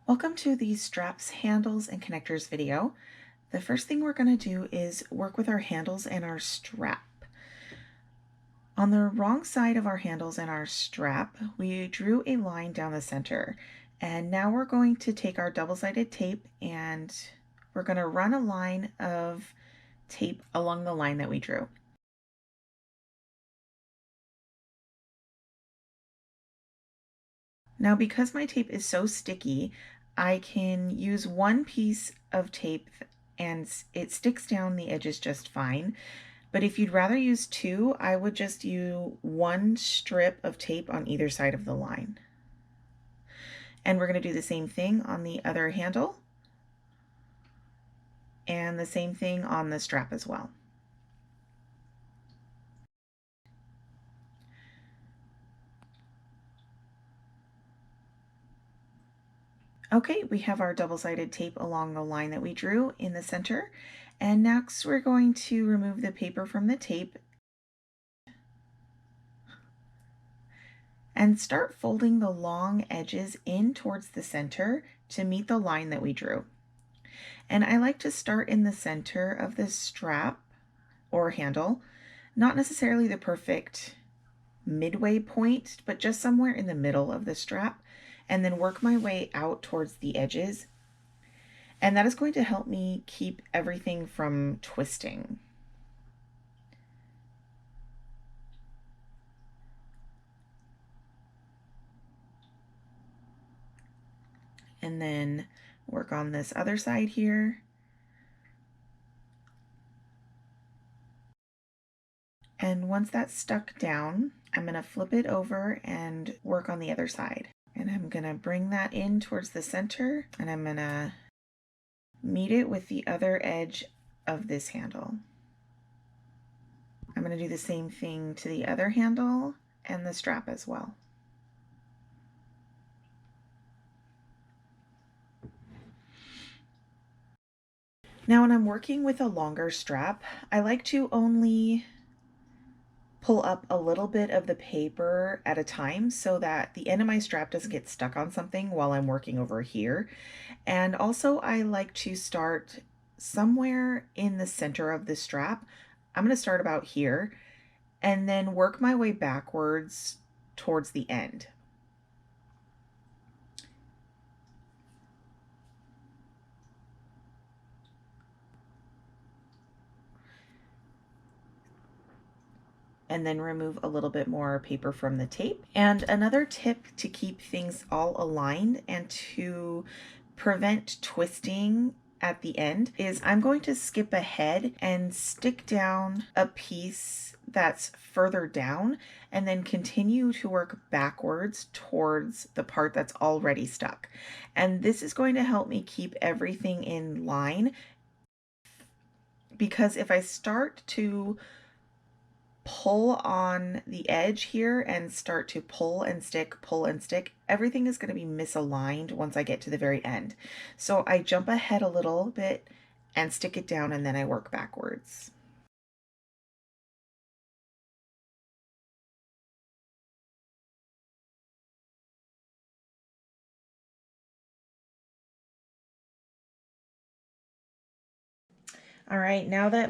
Welcome to the straps, handles, and connectors video. The first thing we're going to do is work with our handles and our strap. On the wrong side of our handles and our strap, we drew a line down the center. And now we're going to take our double-sided tape and we're going to run a line of tape along the line that we drew. Now, because my tape is so sticky, I can use one piece of tape and it sticks down the edges just fine. But if you'd rather use two, I would just use one strip of tape on either side of the line. And we're going to do the same thing on the other handle and the same thing on the strap as well. Okay, we have our double-sided tape along the line that we drew in the center. And next we're going to remove the paper from the tape and start folding the long edges in towards the center to meet the line that we drew. And I like to start in the center of this strap or handle, not necessarily the perfect midway point, but just somewhere in the middle of the strap, and then work my way out towards the edges. And that is going to help me keep everything from twisting. And then work on this other side here. And once that's stuck down, I'm going to flip it over and work on the other side. And I'm going to bring that in towards the center, and I'm going to meet it with the other edge of this handle. I'm going to do the same thing to the other handle and the strap as well. Now, when I'm working with a longer strap, I like to only pull up a little bit of the paper at a time so that the end of my strap doesn't get stuck on something while I'm working over here. And also I like to start somewhere in the center of the strap. I'm going to start about here and then work my way backwards towards the end. And then remove a little bit more paper from the tape. And another tip to keep things all aligned and to prevent twisting at the end is I'm going to skip ahead and stick down a piece that's further down and then continue to work backwards towards the part that's already stuck. And this is going to help me keep everything in line, because if I start to pull on the edge here and start to pull and stick, everything is going to be misaligned once I get to the very end. So I jump ahead a little bit and stick it down, and then I work backwards. All right, now that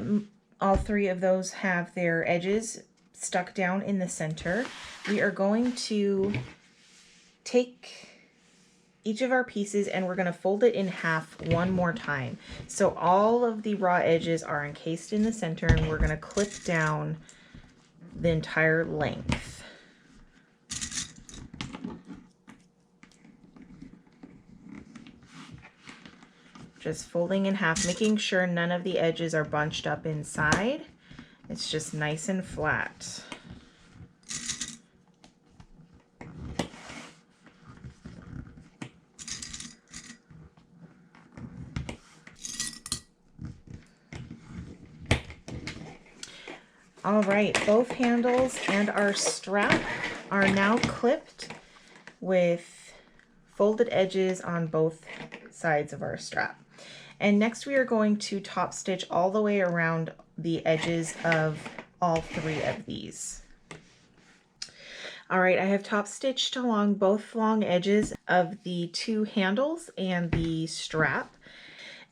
all three of those have their edges stuck down in the center, we are going to take each of our pieces and we're going to fold it in half one more time. So all of the raw edges are encased in the center, and we're going to clip down the entire length. Just folding in half, making sure none of the edges are bunched up inside. It's just nice and flat. All right, both handles and our strap are now clipped with folded edges on both sides of our strap. And next we are going to top stitch all the way around the edges of all three of these. All right, I have top stitched along both long edges of the two handles and the strap.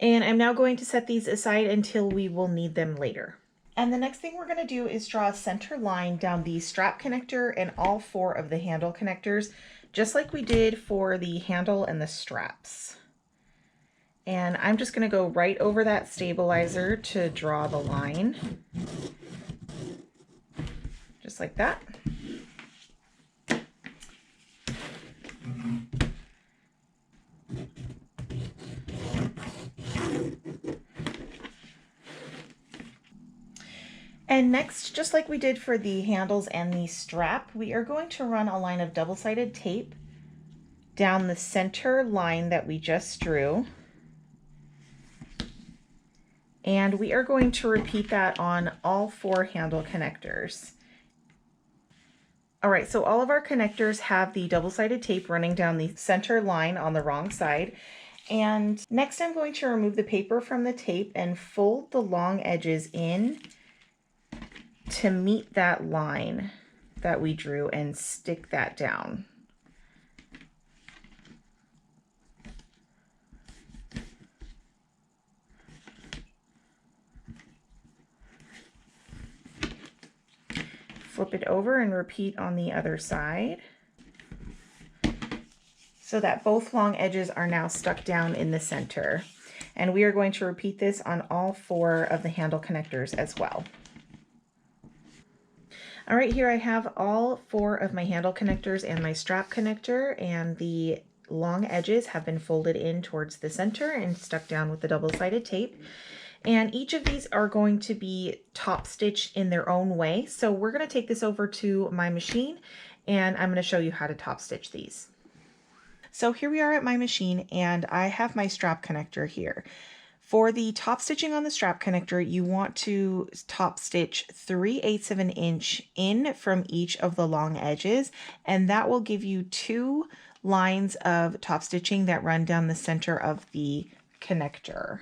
And I'm now going to set these aside until we will need them later. And the next thing we're going to do is draw a center line down the strap connector and all four of the handle connectors, just like we did for the handle and the straps. And I'm just going to go right over that stabilizer to draw the line, just like that. And next, just like we did for the handles and the strap, we are going to run a line of double-sided tape down the center line that we just drew. And we are going to repeat that on all four handle connectors. All right, so all of our connectors have the double-sided tape running down the center line on the wrong side. And next I'm going to remove the paper from the tape and fold the long edges in to meet that line that we drew and stick that down. Flip it over and repeat on the other side so that both long edges are now stuck down in the center. And we are going to repeat this on all four of the handle connectors as well. All right, here I have all four of my handle connectors and my strap connector, and the long edges have been folded in towards the center and stuck down with the double-sided tape. And each of these are going to be top stitched in their own way. So we're going to take this over to my machine and I'm going to show you how to top stitch these. So here we are at my machine and I have my strap connector here. For the top stitching on the strap connector, you want to top stitch 3/8 of an inch in from each of the long edges, and that will give you 2 lines of top stitching that run down the center of the connector.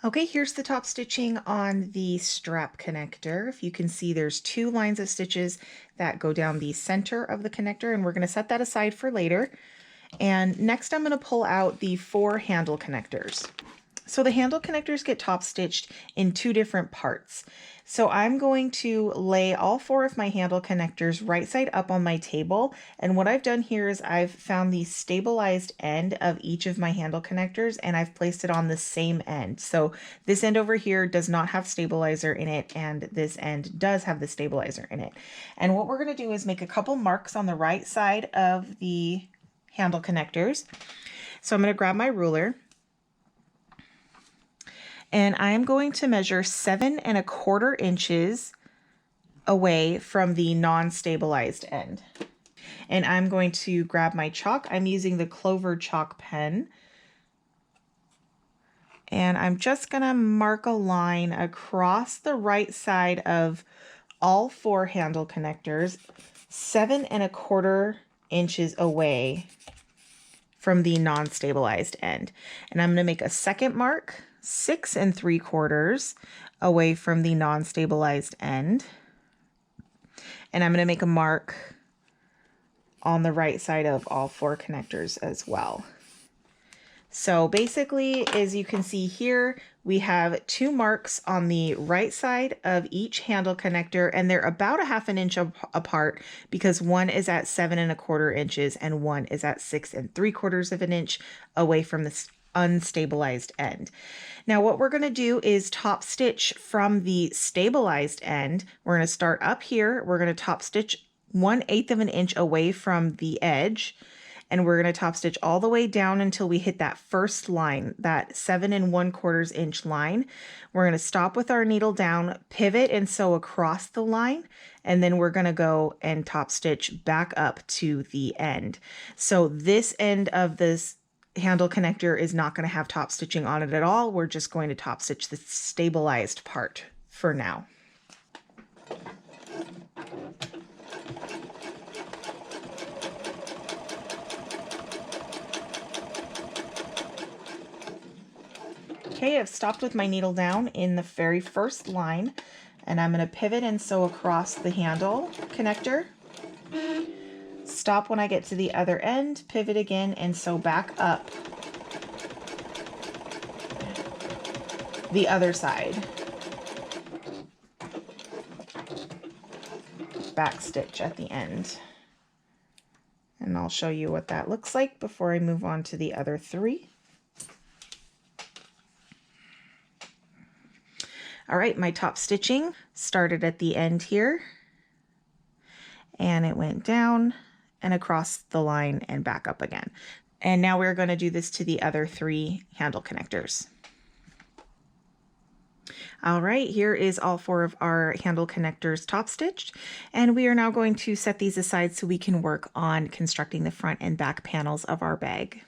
Okay, here's the top stitching on the strap connector. If you can see, there's 2 lines of stitches that go down the center of the connector, and we're going to set that aside for later. And next I'm going to pull out the 4 handle connectors. So the handle connectors get top stitched in 2 different parts. So I'm going to lay all 4 of my handle connectors right side up on my table. And what I've done here is I've found the stabilized end of each of my handle connectors and I've placed it on the same end. So this end over here does not have stabilizer in it and this end does have the stabilizer in it. And what we're going to do is make a couple marks on the right side of the handle connectors. So I'm going to grab my ruler. And I'm going to measure 7 1/4 inches away from the non-stabilized end. And I'm going to grab my chalk. I'm using the Clover chalk pen. And I'm just going to mark a line across the right side of all 4 handle connectors, 7 1/4 inches away from the non-stabilized end. And I'm going to make a second mark 6 3/4 away from the non-stabilized end. And I'm going to make a mark on the right side of all 4 connectors as well. So basically, as you can see here, we have 2 marks on the right side of each handle connector, and they're about 1/2 inch apart because one is at 7 1/4 inches and one is at 6 3/4 of an inch away from the unstabilized end. Now what we're going to do is top stitch from the stabilized end. We're going to start up here. We're going to top stitch 1/8 of an inch away from the edge, and we're going to top stitch all the way down until we hit that first line, that 7 1/4 inch line. We're going to stop with our needle down, pivot and sew across the line, and then we're going to go and top stitch back up to the end. So this end of this handle connector is not going to have top stitching on it at all. We're just going to top stitch the stabilized part for now. Okay, I've stopped with my needle down in the very first line, and I'm going to pivot and sew across the handle connector. Stop when I get to the other end, pivot again, and sew back up the other side. Back stitch at the end. And I'll show you what that looks like before I move on to the other 3. All right, my top stitching started at the end here, and it went down and across the line and back up again. And now we're going to do this to the other 3 handle connectors. All right, here is all 4 of our handle connectors top stitched, and we are now going to set these aside so we can work on constructing the front and back panels of our bag.